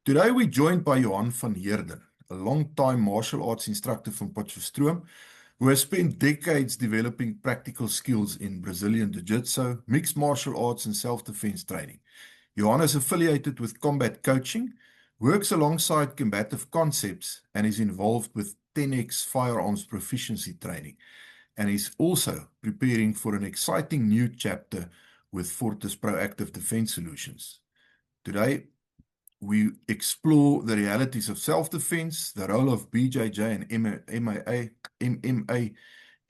Today we're joined by Johan van Heerden, a long-time martial arts instructor from Potchefstroom, who has spent decades developing practical skills in Brazilian Jiu-Jitsu, mixed martial arts and self-defense training. Johan is affiliated with Combat Coaching, works alongside Combative Concepts, and is involved with 10X firearms proficiency training, and is also preparing for an exciting new chapter with Fortis Proactive Defense Solutions. Today, we explore the realities of self-defense, the role of BJJ and MMA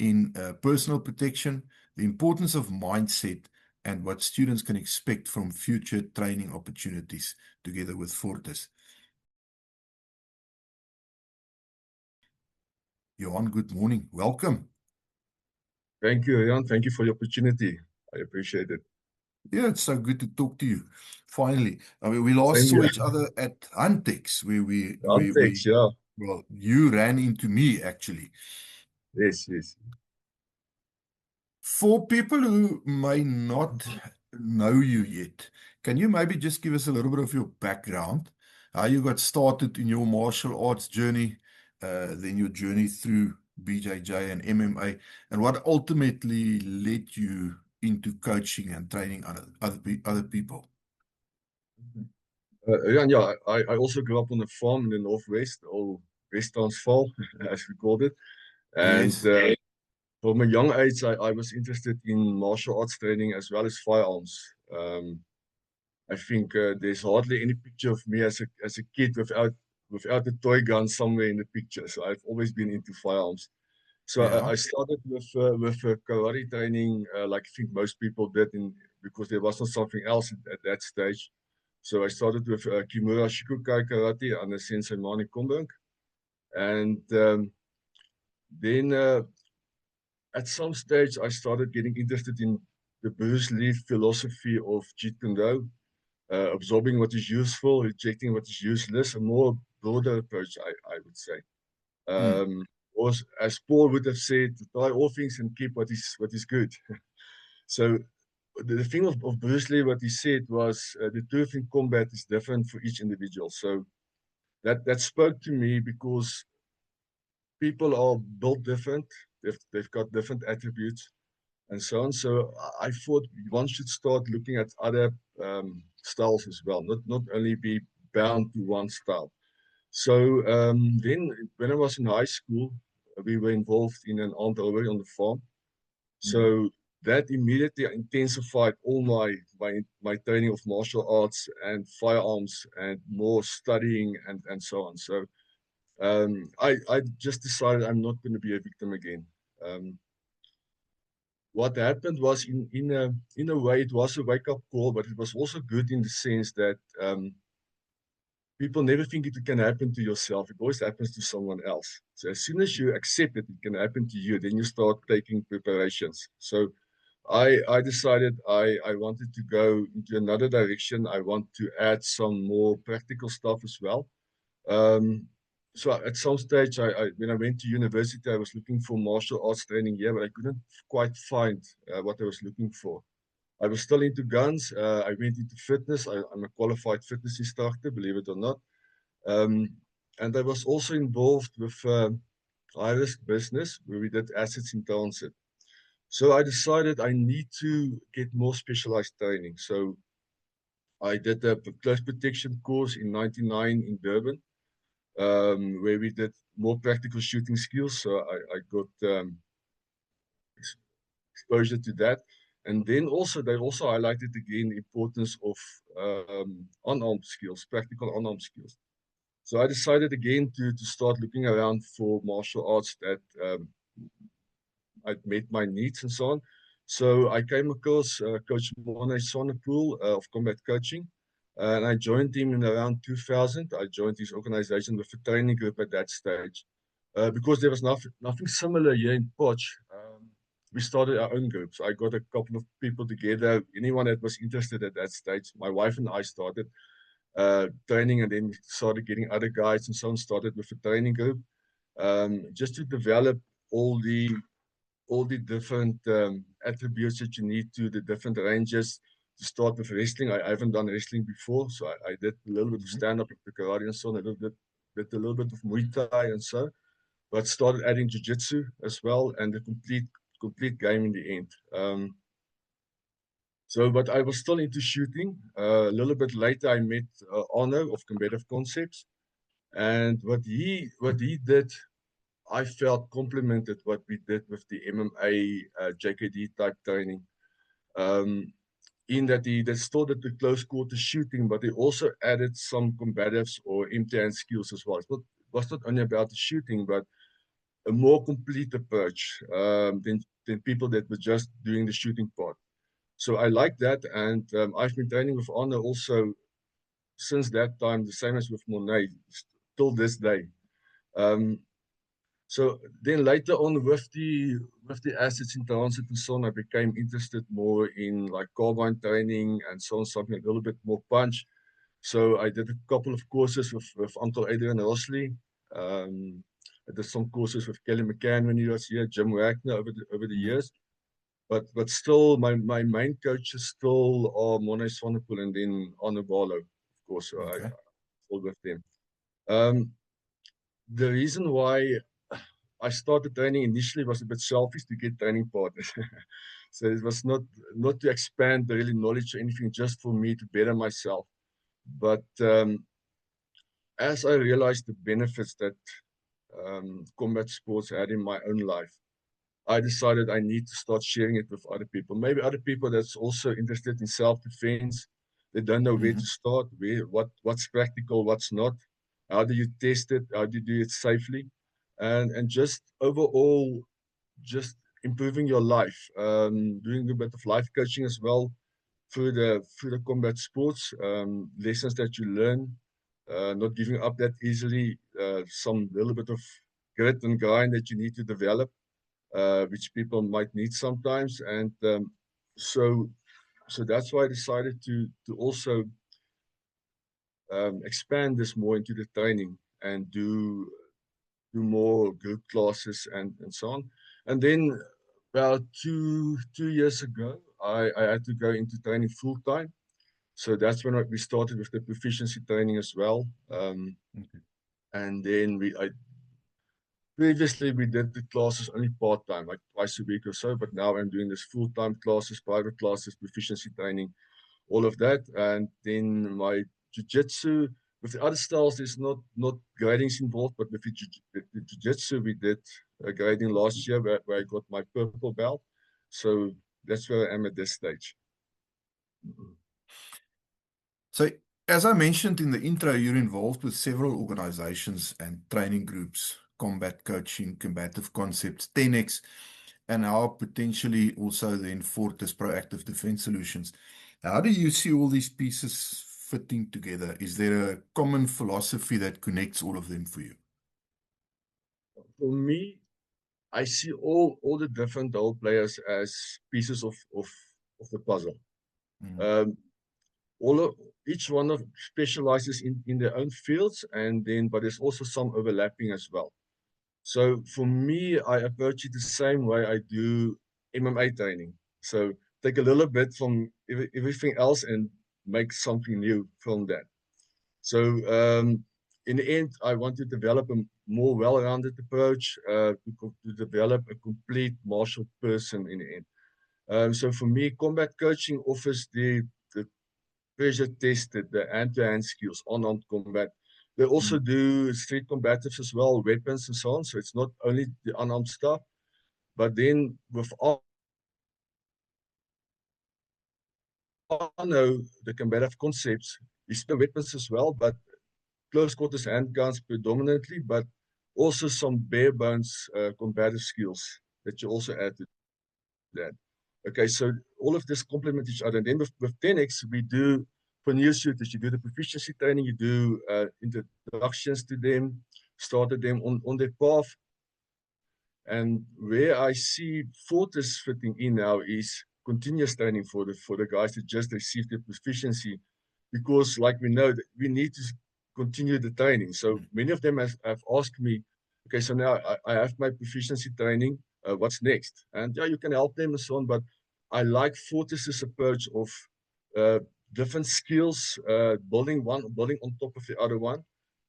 in personal protection, the importance of mindset, and what students can expect from future training opportunities together with Fortis. Johan, good morning. Welcome. Thank you, Jan. Thank you for the opportunity. I appreciate it. Yeah, it's so good to talk to you. Finally, I mean, we last saw each other at Huntex, where Huntex, yeah. Well, you ran into me actually. Yes. For people who may not know you yet, can you maybe just give us a little bit of your background, how you got started in your martial arts journey, then your journey through BJJ and MMA, and what ultimately led you into coaching and training other people? Jan, yeah, I also grew up on a farm in the Northwest, or West Transvaal, as we called it. And Yes. from a young age, I was interested in martial arts training as well as firearms. I think there's hardly any picture of me as a kid without a toy gun somewhere in the picture. So I've always been into firearms. So Yeah. I started with karate training, like I think most people did, because there was not something else at that stage. So I started with Kimura Shikukai Karate under Sensei Mani Kombank. And then at some stage, I started getting interested in the Bruce Lee philosophy of Jeet Kune Do, absorbing what is useful, rejecting what is useless, a more broader approach, I would say. Or as Paul would have said, try all things and keep what is good. So the thing of Bruce Lee, what he said was the truth in combat is different for each individual. So that spoke to me because people are built different. They've got different attributes and so on. So I thought one should start looking at other styles as well, not only be bound to one style. So then when I was in high school, we were involved in an armed robbery on the farm. So that immediately intensified all my training of martial arts and firearms and more studying and so on. So I just decided I'm not going to be a victim again. What happened was in a way it was a wake-up call, but it was also good in the sense that people never think it can happen to yourself. It always happens to someone else. So as soon as you accept that it can happen to you, then you start taking preparations. So I decided I wanted to go into another direction. I want to add some more practical stuff as well. So at some stage, when I went to university, I was looking for martial arts training here, but I couldn't quite find what I was looking for. I was still into guns. I went into fitness. I'm a qualified fitness instructor, believe it or not. And I was also involved with high-risk business, where we did assets in transit. So I decided I need to get more specialized training. So I did a close protection course in '99 in Durban, where we did more practical shooting skills. So I got exposure to that. And then also, they also highlighted again the importance of unarmed skills, practical unarmed skills. So I decided again to start looking around for martial arts that I'd met my needs and so on. So I came across Coach Morne Sonnepoel of Combat Coaching, and I joined him in around 2000. I joined his organization with a training group at that stage because there was nothing similar here in Potch. We started our own groups. I got a couple of people together, anyone that was interested at that stage. My wife and I started training, and then started getting other guys and so on, started with a training group just to develop all the different attributes that you need to, the different ranges, to start with wrestling. I haven't done wrestling before, so I did a little bit of stand-up, karate and so on. I did a little bit of Muay Thai and so, but started adding jiu-jitsu as well, and the complete game in the end. But I was still into shooting. A little bit later, I met Arno of Combative Concepts, and what he did, I felt complemented what we did with the MMA JKD type training. In that he still did the close quarter shooting, but he also added some combatives or empty hand skills as well. It was not only about the shooting, but a more complete approach than people that were just doing the shooting part. So I like that, and I've been training with Arno also since that time, the same as with Monet, till this day. So then later on with the assets in transit and so on, I became interested more in like carbine training and so on, something a little bit more punch. So I did a couple of courses with Uncle Adrian Rosley. I did some courses with Kelly McCann when he was here, Jim Wagner over the years. But still, my main coaches still are Monet Swanepoel and then Arno Barlow, of course. So I still with them. The reason why I started training initially was a bit selfish, to get training partners. So it was not to expand the really knowledge or anything, just for me to better myself. But as I realized the benefits that combat sports had in my own life, I decided I need to start sharing it with other people. Maybe other people that's also interested in self-defense. They don't know where to start, what's practical, what's not. How do you test it? How do you do it safely? And just overall, just improving your life, doing a bit of life coaching as well through the combat sports, lessons that you learn, not giving up that easily, some little bit of grit and grind that you need to develop, which people might need sometimes. And so that's why I decided to also expand this more into the training and do more group classes and so on. And then about two years ago, I had to go into training full time. So that's when we started with the proficiency training as well. And then previously we did the classes only part-time, like twice a week or so, but now I'm doing this full-time classes, private classes, proficiency training, all of that. And then my jiu-jitsu, with the other styles, there's not gradings involved, but with the jiu-jitsu, we did a grading last year where I got my purple belt. So that's where I am at this stage. So, as I mentioned in the intro, you're involved with several organizations and training groups, Combat Coaching, Combative Concepts, 10X, and now potentially also then Fortis Proactive Defense Solutions. How do you see all these pieces fitting together? Is there a common philosophy that connects all of them for you? For me, I see all the different role players as pieces of the puzzle. Each one of specializes in their own fields, but there's also some overlapping as well. So for me, I approach it the same way I do MMA training. So take a little bit from everything else and make something new from that. So in the end, I want to develop a more well-rounded approach to develop a complete martial person in the end. So for me, combat coaching offers the pressure tested, the hand-to-hand skills, unarmed combat. They also do street combatives as well, weapons and so on. So it's not only the unarmed stuff, but then with the combative concepts, you spend weapons as well, but close quarters handguns predominantly, but also some bare bones combative skills that you also add to that. Okay, so all of this complement each other. And then with 10X, we do, for new shooters, you do the proficiency training, you do introductions to them, started them on their path. And where I see Fortis fitting in now is continuous training for the guys that just received their proficiency, because like we know that we need to continue the training. So many of them have asked me, okay, so now I have my proficiency training, what's next? And yeah, you can help them and so on, but I like Fortis's approach of different skills, building on top of the other one,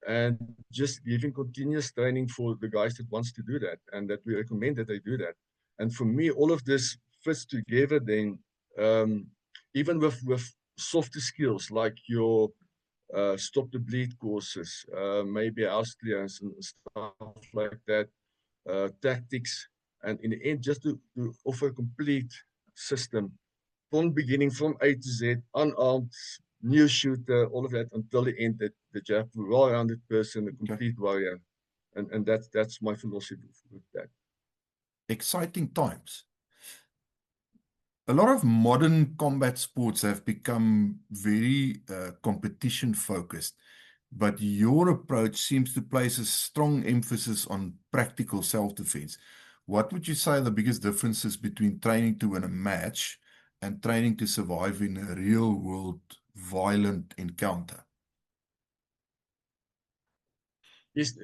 and just giving continuous training for the guys that wants to do that, and that we recommend that they do that. And for me, all of this fits together then, even with softer skills like your stop the bleed courses, maybe house clearance and stuff like that, tactics, and in the end, just to offer a complete system from beginning, from A to Z, unarmed, new shooter, all of that until the end, that you have a well-rounded person, a complete warrior. And that's my philosophy with that. Exciting times. A lot of modern combat sports have become very competition focused, but your approach seems to place a strong emphasis on practical self-defense. What would you say are the biggest differences between training to win a match and training to survive in a real-world violent encounter? Yes,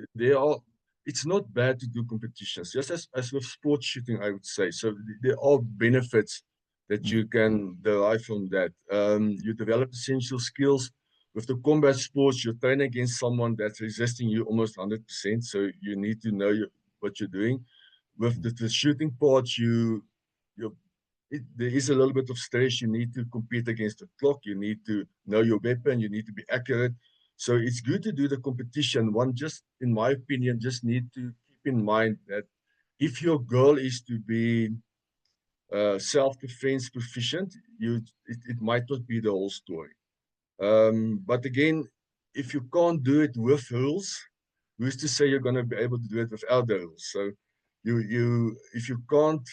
it's not bad to do competitions, just as with sports shooting, I would say. So there are benefits that you can derive from that. You develop essential skills. With the combat sports, you train against someone that's resisting you almost 100%. So you need to know what you're doing. With the shooting part, there is a little bit of stress. You need to compete against the clock. You need to know your weapon. You need to be accurate. So it's good to do the competition. One just, in my opinion, just need to keep in mind that if your goal is to be self-defense proficient, it might not be the whole story. But again, if you can't do it with rules, who's to say you're going to be able to do it without the rules? So if you can't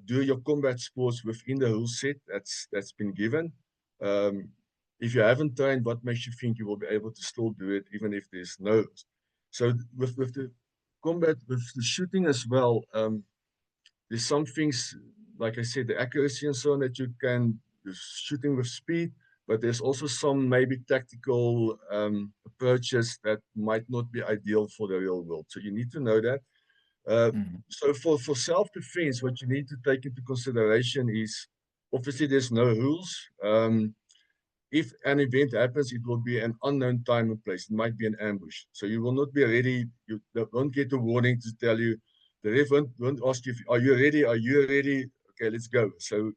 do your combat sports within the rule set that's been given, if you haven't trained, what makes you think you will be able to still do it even if there's no rules? So with the combat, with the shooting as well, there's some things, like I said, the accuracy and so on that you can do shooting with speed, but there's also some maybe tactical approaches that might not be ideal for the real world. So you need to know that. So for self-defense, what you need to take into consideration is, obviously there's no rules. If an event happens, it will be an unknown time and place. It might be an ambush. So you will not be ready. You won't get a warning to tell you. The ref won't ask you, are you ready? Are you ready? Okay, let's go. So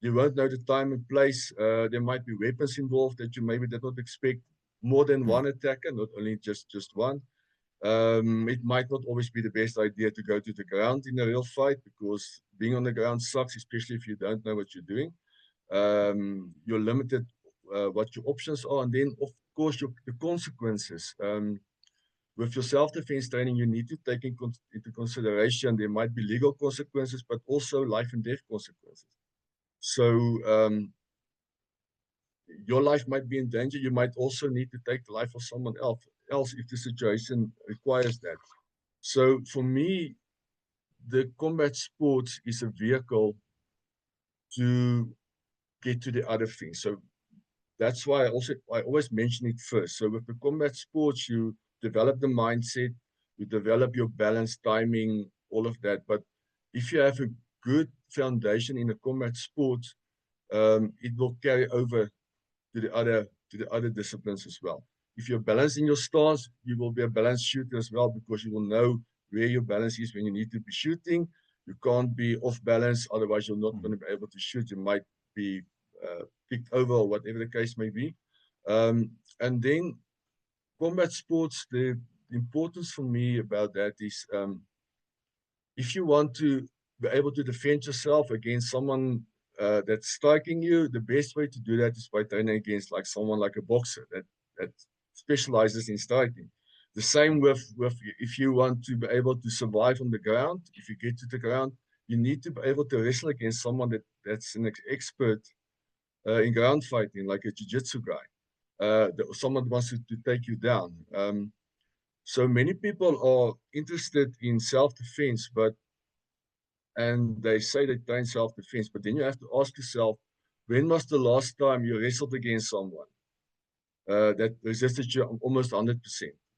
you won't know the time and place. There might be weapons involved that you maybe did not expect. More than one attacker, not only just one. It might not always be the best idea to go to the ground in a real fight, because being on the ground sucks, especially if you don't know what you're doing. You're limited what your options are, and then of course the consequences. With your self-defense training, you need to take into consideration there might be legal consequences, but also life and death consequences. So your life might be in danger. You might also need to take the life of someone else if the situation requires that. So for me, the combat sports is a vehicle to get to the other things. So that's why I always mention it first. So with the combat sports, you develop the mindset, you develop your balance, timing, all of that. But if you have a good foundation in the combat sports, it will carry over to the other disciplines as well. If you're balanced in your stance, you will be a balanced shooter as well, because you will know where your balance is when you need to be shooting. You can't be off balance, otherwise you're not going to be able to shoot. You might be kicked over or whatever the case may be. And then combat sports, the importance for me about that is, if you want to be able to defend yourself against someone that's striking you, the best way to do that is by training against someone like a boxer that specializes in striking. The same with if you want to be able to survive on the ground, if you get to the ground, you need to be able to wrestle against someone that's an expert in ground fighting, like a jiu-jitsu guy. Someone wants to take you down. So many people are interested in self-defense, and they say they train self-defense, but then you have to ask yourself, when was the last time you wrestled against someone that resisted you almost 100%?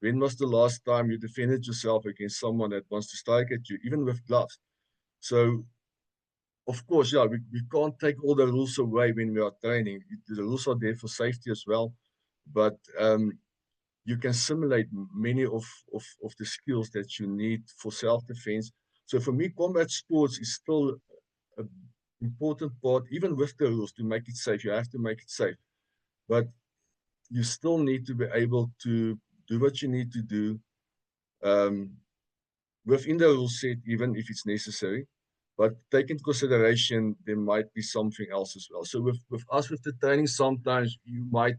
When was the last time you defended yourself against someone that wants to strike at you, even with gloves? So of course, yeah, we can't take all the rules away when we are training. The rules are there for safety as well, but you can simulate many of the skills that you need for self-defense. So for me, combat sports is still an important part, even with the rules, to make it safe. You have to make it safe, but you still need to be able to do what you need to do within the rule set, even if it's necessary. But take into consideration, there might be something else as well. So with us, with the training, sometimes you might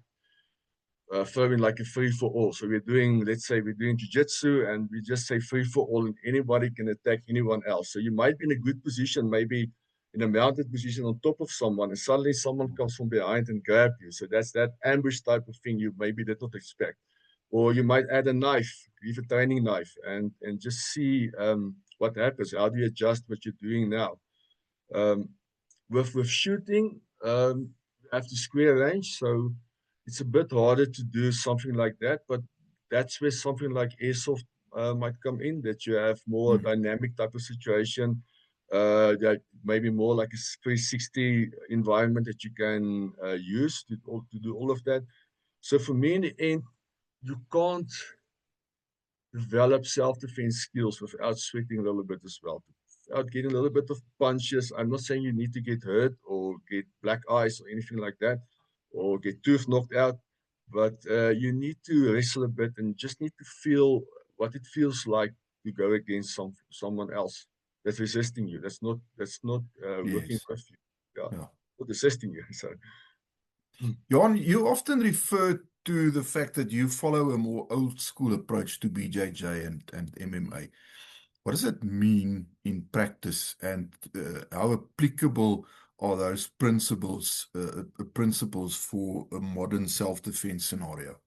throw in like a free for all. So we're doing, let's say we're doing jiu-jitsu and we just say free for all and anybody can attack anyone else. So you might be in a good position, maybe in a mounted position on top of someone, and suddenly someone comes from behind and grab you. So that's that ambush type of thing you maybe did not expect. Or you might add a knife, leave a training knife, and just see what happens. How do you adjust what you're doing now? With shooting, you have to square range, so it's a bit harder to do something like that. But that's where something like airsoft might come in, that you have more dynamic type of situation. That maybe more like a 360 environment that you can use to do all of that. So for me, in the end, you can't develop self-defense skills without sweating a little bit as well. Without getting a little bit of punches. I'm not saying you need to get hurt or get black eyes or anything like that, or get tooth knocked out, but you need to wrestle a bit and just need to feel what it feels like to go against someone else that's resisting you. That's not working Yes. with you. Yeah, Yeah. not resisting you. So. Jan, you often refer to the fact that you follow a more old school approach to BJJ and MMA. What does it mean in practice, and how applicable are those principles for a modern self-defense scenario?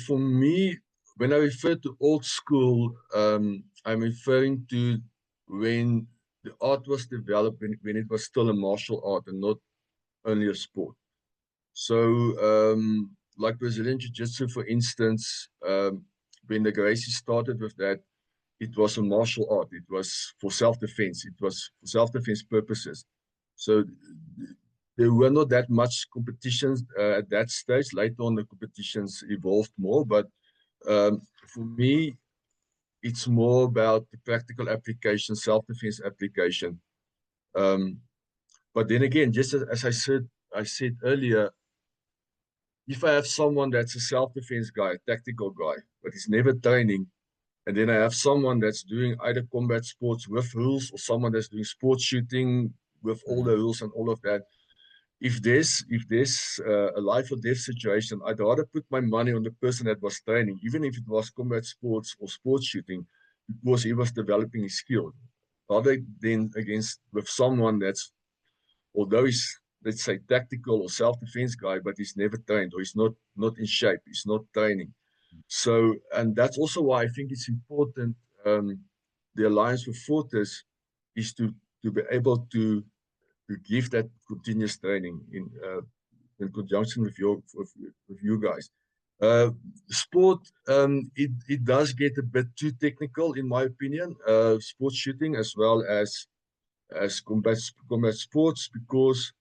For me, when I refer to old school, I'm referring to when the art was developed, when it was still a martial art and not only a sport. So, like Brazilian Jiu-Jitsu, for instance, when the Gracie started with that, it was a martial art. It was for self-defense. It was for self-defense purposes. So there were not that much competitions at that stage. Later on, the competitions evolved more. But for me, it's more about the practical application, self-defense application. But then again, just as I said earlier, if I have someone that's a self-defense guy, a tactical guy, but he's never training, and then I have someone that's doing either combat sports with rules or someone that's doing sports shooting with all the rules and all of that. If there's a life or death situation, I'd rather put my money on the person that was training, even if it was combat sports or sports shooting, because he was developing his skill, rather than against with someone that's, although he's, let's say, tactical or self-defense guy, but he's never trained or he's not in shape, he's not training. So, and that's also why I think it's important. The alliance with Fortis is to be able to give that continuous training in conjunction with you guys. Sport, it does get a bit too technical in my opinion. Sports shooting as well as combat sports, because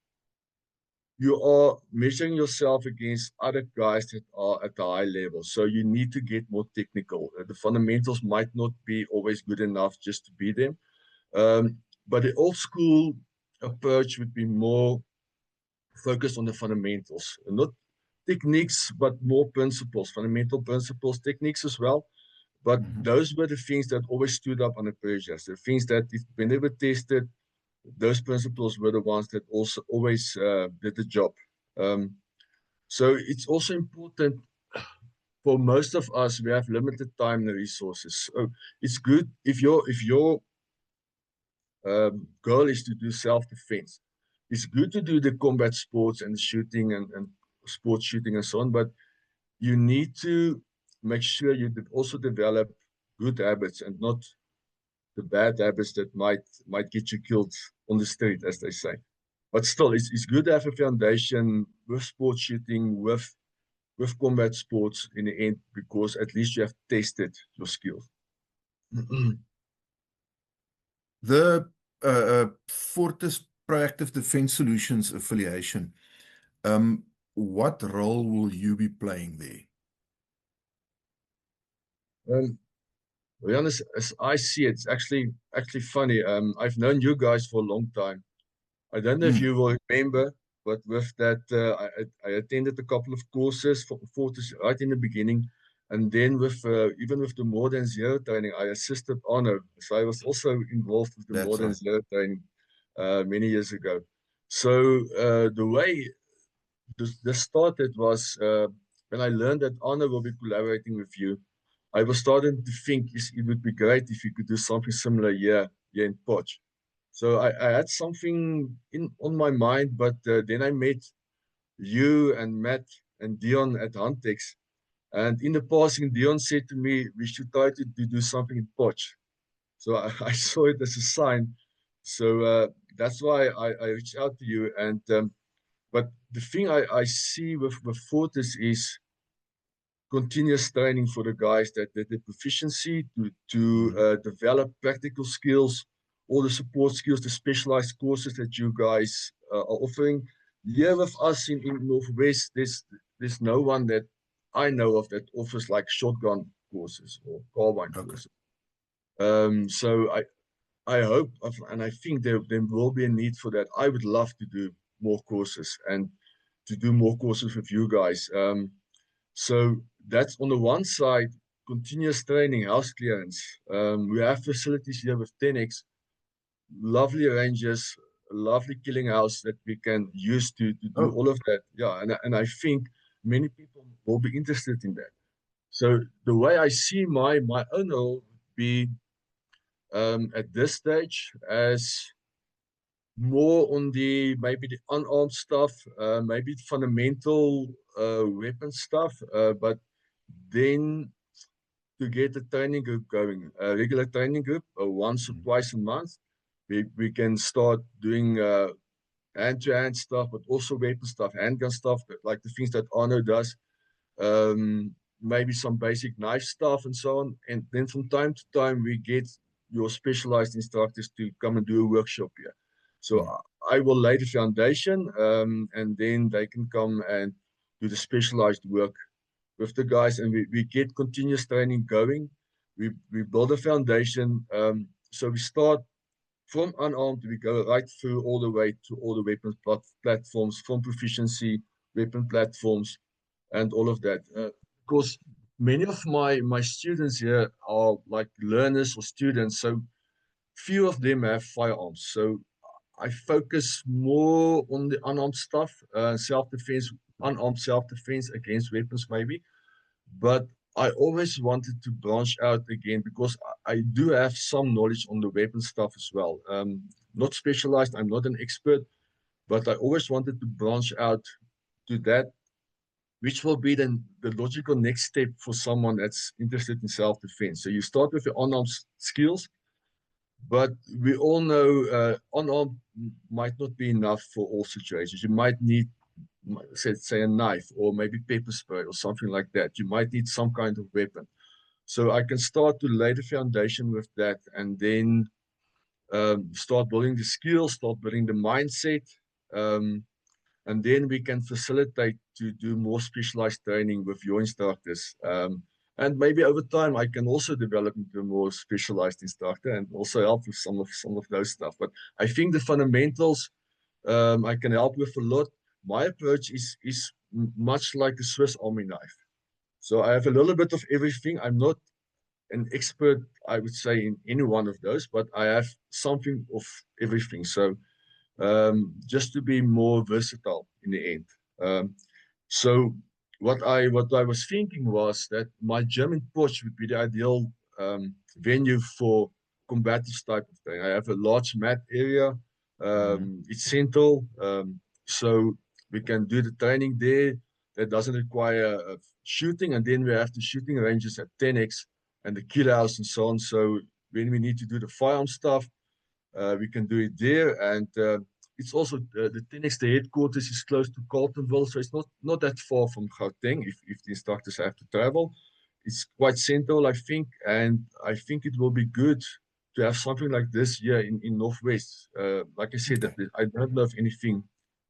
you are measuring yourself against other guys that are at a high level. So you need to get more technical. The fundamentals might not be always good enough just to beat them. But the old school approach would be more focused on the fundamentals, not techniques, but more principles, fundamental principles, techniques as well. But those were the things that always stood up under pressure. The things that, if whenever tested, those principles were the ones that also always did the job. So it's also important for most of us. We have limited time and resources. So it's good if your goal is to do self-defense. It's good to do the combat sports and shooting and sports shooting and so on, but you need to make sure you also develop good habits and not the bad habits that might get you killed on the street, as they say. But still, it's good to have a foundation with sports shooting, with combat sports in the end, because at least you have tested your skills. The Fortis Proactive Defense Solutions affiliation. What role will you be playing there? To be honest, as I see it, it's actually funny. I've known you guys for a long time. I don't know if Mm, you will remember, but with that, I attended a couple of courses for Fortis right in the beginning, and then with even with the More Than Zero training, I assisted Honor. So I was also involved with the More that's Than right. Zero training many years ago. So the way this started was when I learned that Honor will be collaborating with you. I was starting to think it would be great if you could do something similar here in Potch. So I had something in on my mind, but then I met you and Matt and Dion at Huntex. And in the passing, Dion said to me, we should try to do something in Potch. So I saw it as a sign. So that's why I reached out to you. And but the thing I see with Fortis is continuous training for the guys that the proficiency to Mhm. develop practical skills, all the support skills, the specialized courses that you guys are offering. Here with us in Northwest, there's no one that I know of that offers like shotgun courses or carbine Okay. courses. So I hope and I think there will be a need for that. I would love to do more courses and to do more courses with you guys. So that's on the one side, continuous training, house clearance. We have facilities here with 10X, lovely ranges, a lovely killing house that we can use to do Oh, all of that. Yeah, and I think many people will be interested in that. So the way I see my own role would be at this stage as more on the maybe the unarmed stuff, maybe fundamental weapon stuff, but then to get a training group going, a regular training group, once or mhm. twice a month. We can start doing hand-to-hand stuff, but also weapon stuff, handgun stuff, like the things that Arno does. Maybe some basic knife stuff and so on. And then from time to time, we get your specialized instructors to come and do a workshop here. So Mm. I will lay the foundation, and then they can come and do the specialized work with the guys, and we get continuous training going. We build a foundation. So we start from unarmed, we go right through all the way to all the weapons platforms, from proficiency, weapon platforms, and all of that. Because many of my students here are like learners or students, so few of them have firearms. So I focus more on the unarmed stuff, self-defense, unarmed self-defense against weapons, maybe. But I always wanted to branch out again because I do have some knowledge on the weapon stuff as well. Not specialized, I'm not an expert, but I always wanted to branch out to that, which will be then the logical next step for someone that's interested in self-defense. So you start with your unarmed skills, but we all know unarmed might not be enough for all situations. You might need, say a knife or maybe pepper spray or something like that. You might need some kind of weapon. So I can start to lay the foundation with that and then start building the skills, start building the mindset. Um, and then we can facilitate to do more specialized training with your instructors. And maybe over time, I can also develop into a more specialized instructor and also help with some of those stuff. But I think the fundamentals I can help with a lot. My approach is much like the Swiss Army knife. So I have a little bit of everything. I'm not an expert, I would say, in any one of those, but I have something of everything. So just to be more versatile in the end. Um, so what I was thinking was that my German porch would be the ideal venue for combative type of thing. I have a large mat area. Mhm. It's central, so we can do the training there. That doesn't require shooting, and then we have the shooting ranges at 10x and the kill house and so on. So when we need to do the firearm stuff, we can do it there. And it's also the 10X, the headquarters is close to Carletonville, so it's not that far from Gauteng if the instructors have to travel. It's quite central, I think, and I think it will be good to have something like this here in Northwest. Like I said, Okay. that I don't know of anything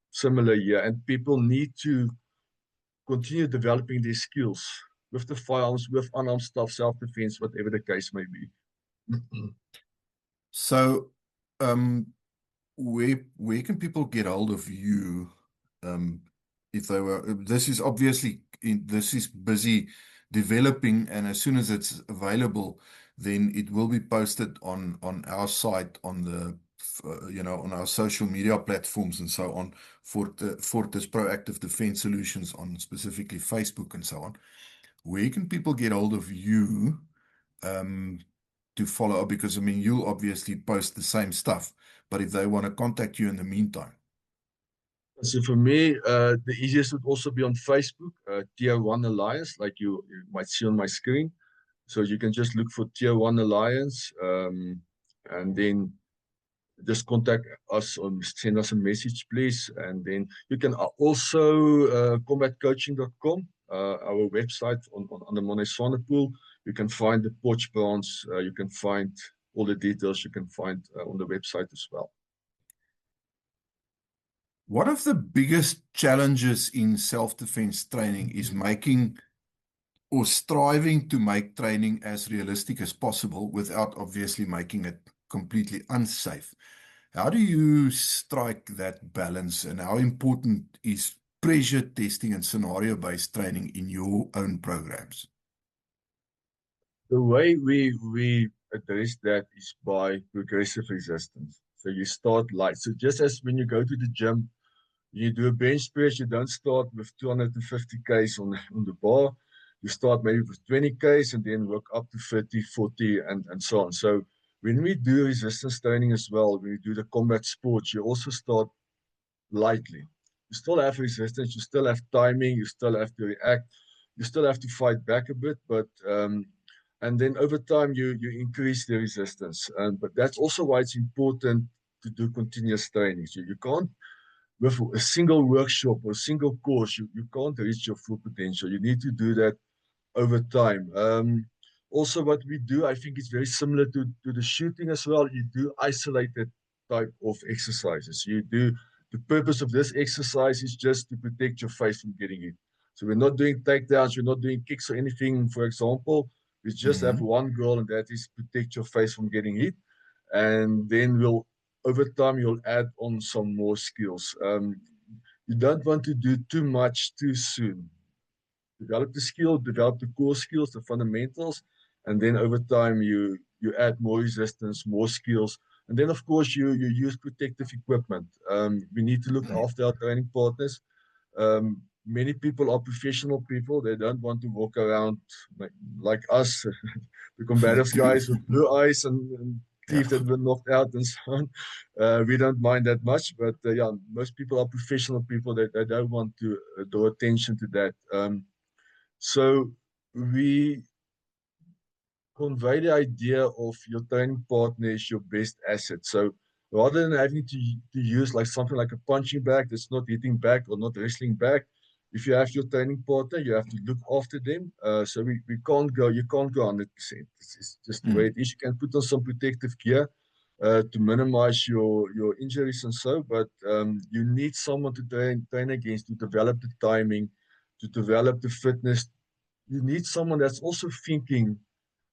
similar here, and people need to continue developing their skills with the firearms, with unarmed stuff, self-defense, whatever the case may be. So, where can people get hold of you, um, if they were? This is obviously this is busy developing, and as soon as it's available, then it will be posted on our site, on the on our social media platforms and so on, Fortis Proactive Defense Solutions on specifically Facebook and so on. Where can people get hold of you, um, to follow up? Because I mean, you'll obviously post the same stuff, but if they want to contact you in the meantime. So for me, the easiest would also be on Facebook, Tier 1 Alliance, like you might see on my screen. So you can just look for Tier 1 Alliance, and then just contact us or send us a message, please. And then you can also combatcoaching.com, our website on the Monet Sonnepool. You can find the Potch branch. You can find all the details you can find on the website as well. One of the biggest challenges in self-defense training is making or striving to make training as realistic as possible without obviously making it completely unsafe. How do you strike that balance, and how important is pressure testing and scenario-based training in your own programs? The way we address that is by progressive resistance. So you start light. So just as when you go to the gym, you do a bench press, you don't start with 250 Ks on the bar. You start maybe with 20 Ks and then work up to 30, 40, and so on. So when we do resistance training as well, when we do the combat sports, you also start lightly. You still have resistance, you still have timing, you still have to react, you still have to fight back a bit, but and then over time you increase the resistance. But that's also why it's important to do continuous training. So you can't, with a single workshop or a single course, you can't reach your full potential. You need to do that over time. Also, what we do, I think it's very similar to the shooting as well. You do isolated type of exercises. You do, the purpose of this exercise is just to protect your face from getting hit. So we're not doing takedowns, we're not doing kicks or anything, for example. We just have one goal, and that is protect your face from getting hit. And then over time, you'll add on some more skills. You don't want to do too much too soon. Develop the skill, develop the core skills, the fundamentals, and then over time you add more resistance, more skills, and then of course you use protective equipment. We need to look after our training partners. Many people are professional people; they don't want to walk around like us, the combative guys with blue eyes and teeth that were knocked out and so on. We don't mind that much, but yeah, most people are professional people. They don't want to draw attention to that. So we convey the idea of your training partner is your best asset. So rather than having to use like something like a punching bag that's not hitting back or not wrestling back, if you have your training partner, you have to look after them. So you can't go 100%. It's just the way it is. You can put on some protective gear to minimize your injuries and so, but you need someone to train against, to develop the timing, to develop the fitness. You need someone that's also thinking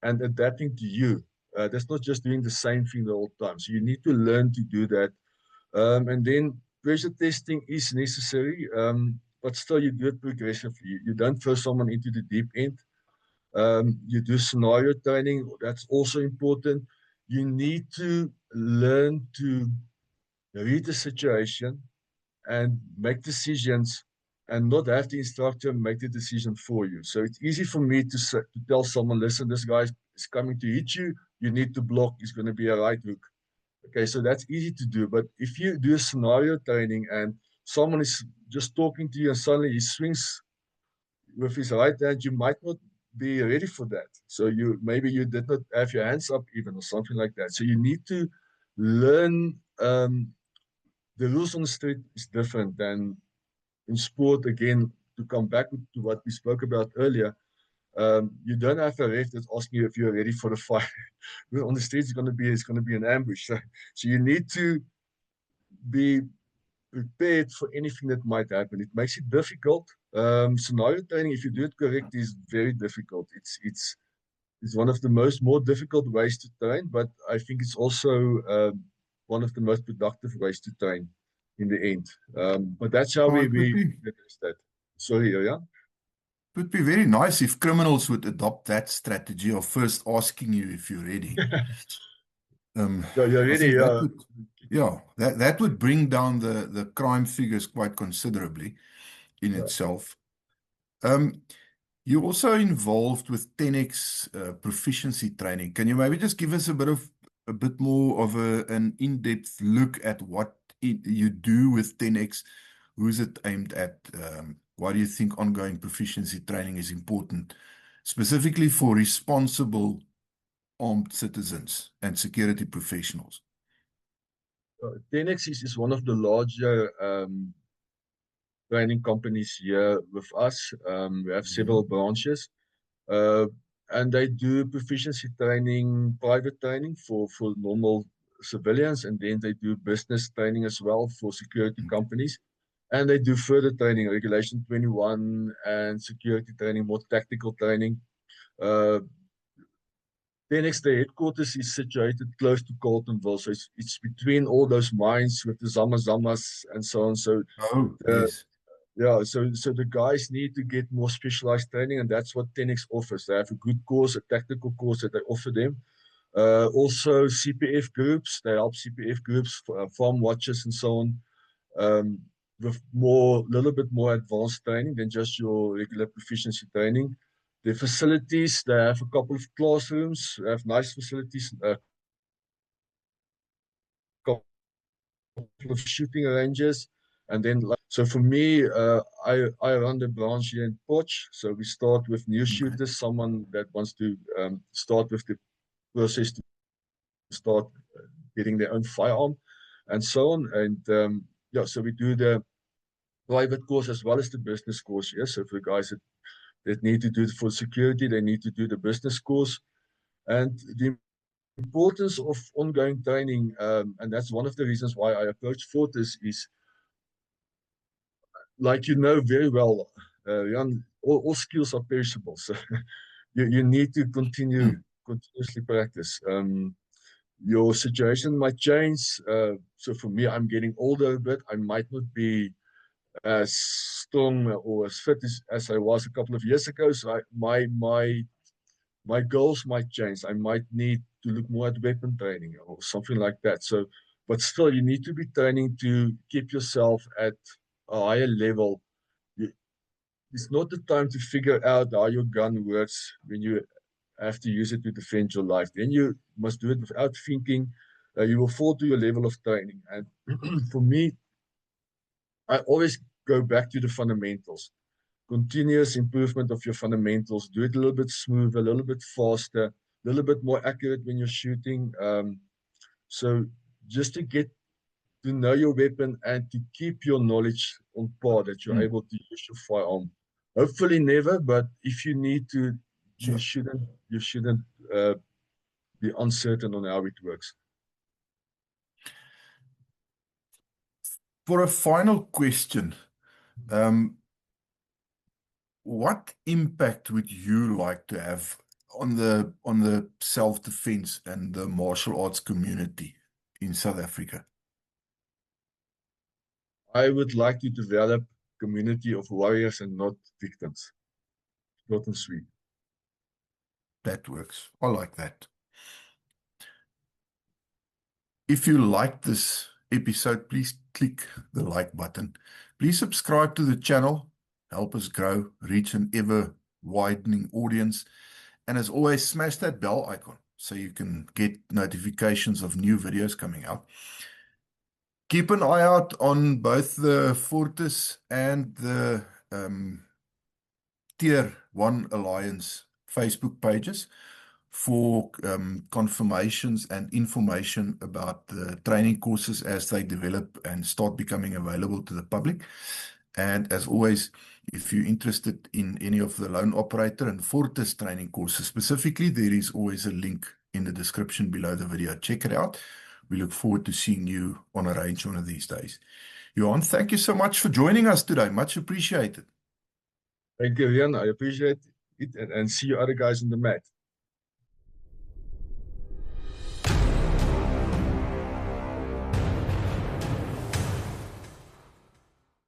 and adapting to you. That's not just doing the same thing the whole time. So you need to learn to do that. And then pressure testing is necessary, but still you do it progressively. You don't throw someone into the deep end. You do scenario training. That's also important. You need to learn to read the situation and make decisions and not have the instructor make the decision for you. So it's easy for me to tell someone, listen, this guy is coming to hit you. You need to block. It's going to be a right hook. Okay, so that's easy to do. But if you do a scenario training and someone is just talking to you and suddenly he swings with his right hand, you might not be ready for that. So maybe you did not have your hands up even or something like that. So you need to learn. The rules on the street is different than in sport. Again, to come back to what we spoke about earlier, You don't have a ref that's asking you if you're ready for the fight. On the streets, it's gonna be an ambush. So you need to be prepared for anything that might happen. It makes it difficult. Scenario training, if you do it correct, is very difficult. It's one of the more difficult ways to train, but I think it's also one of the most productive ways to train in the end. But that's how Oh, we address that. Sorry, yeah. it would be very nice if criminals would adopt that strategy of first asking you if you're ready. You're I ready, think that yeah. would, yeah, that would bring down the crime figures quite considerably in Yeah. itself. You're also involved with 10x proficiency training. Can you maybe just give us a bit more of an in-depth look at what you do with 10x? Who's it aimed at? Why do you think ongoing proficiency training is important, specifically for responsible armed citizens and security professionals? 10X is one of the larger training companies here with us. We have several branches, uh, and they do proficiency training, private training for normal civilians, and then they do business training as well for security companies. And they do further training, Regulation 21 and security training, more tactical training. Uh, 10X, the headquarters is situated close to Carletonville, so it's between all those mines with the Zamazamas and so on. So Oh, uh, yes. yeah, so the guys need to get more specialized training, and that's what 10X offers. They have a good course, a tactical course that they offer them. Also, CPF groups, they help CPF groups, farm watches and so on, um, with little bit more advanced training than just your regular proficiency training. The facilities, they have a couple of classrooms, they have nice facilities, a couple of shooting ranges. And then, so for me, I run the branch here in Potch. So we start with new Okay. shooters, someone that wants to start with the process to start getting their own firearm and so on. And yeah, so we do the private course as well as the business course. Yes, so for guys that need to do it for security, they need to do the business course. And the importance of ongoing training, and that's one of the reasons why I approached Fortis, is like you know very well, Jan, all skills are perishable. So you need to continuously practice. Your situation might change. So for me, I'm getting older a bit. I might not be as strong or as fit as I was a couple of years ago. So my goals might change. I might need to look more at weapon training or something like that. So, but still, you need to be training to keep yourself at a higher level. It's not the time to figure out how your gun works when you have to use it to defend your life. Then you must do it without thinking. You will fall to your level of training. And for me, I always go back to the fundamentals. Continuous improvement of your fundamentals. Do it a little bit smoother, a little bit faster, a little bit more accurate when you're shooting. So just to get to know your weapon and to keep your knowledge on par that you're Mm, able to use your firearm. Hopefully never, but if you need to, you sure. shouldn't you shouldn't uh, be uncertain on how it works. For a final question, um, what impact would you like to have on the self-defense and the martial arts community in South Africa? I would like to develop a community of warriors and not victims. Short and sweet. That works. I like that. If you like this episode, please click the like button. Please subscribe to the channel. Help us grow, reach an ever widening audience. And as always, smash that bell icon so you can get notifications of new videos coming out. Keep an eye out on both the Fortis and the Tier 1 Alliance Facebook pages for confirmations and information about the training courses as they develop and start becoming available to the public. And as always, if you're interested in any of the loan operator and Fortis training courses specifically, there is always a link in the description below the video. Check it out. We look forward to seeing you on a range one of these days. Johan, thank you so much for joining us today. Much appreciated. Thank you, Rian. I appreciate it and see you other guys on the mat.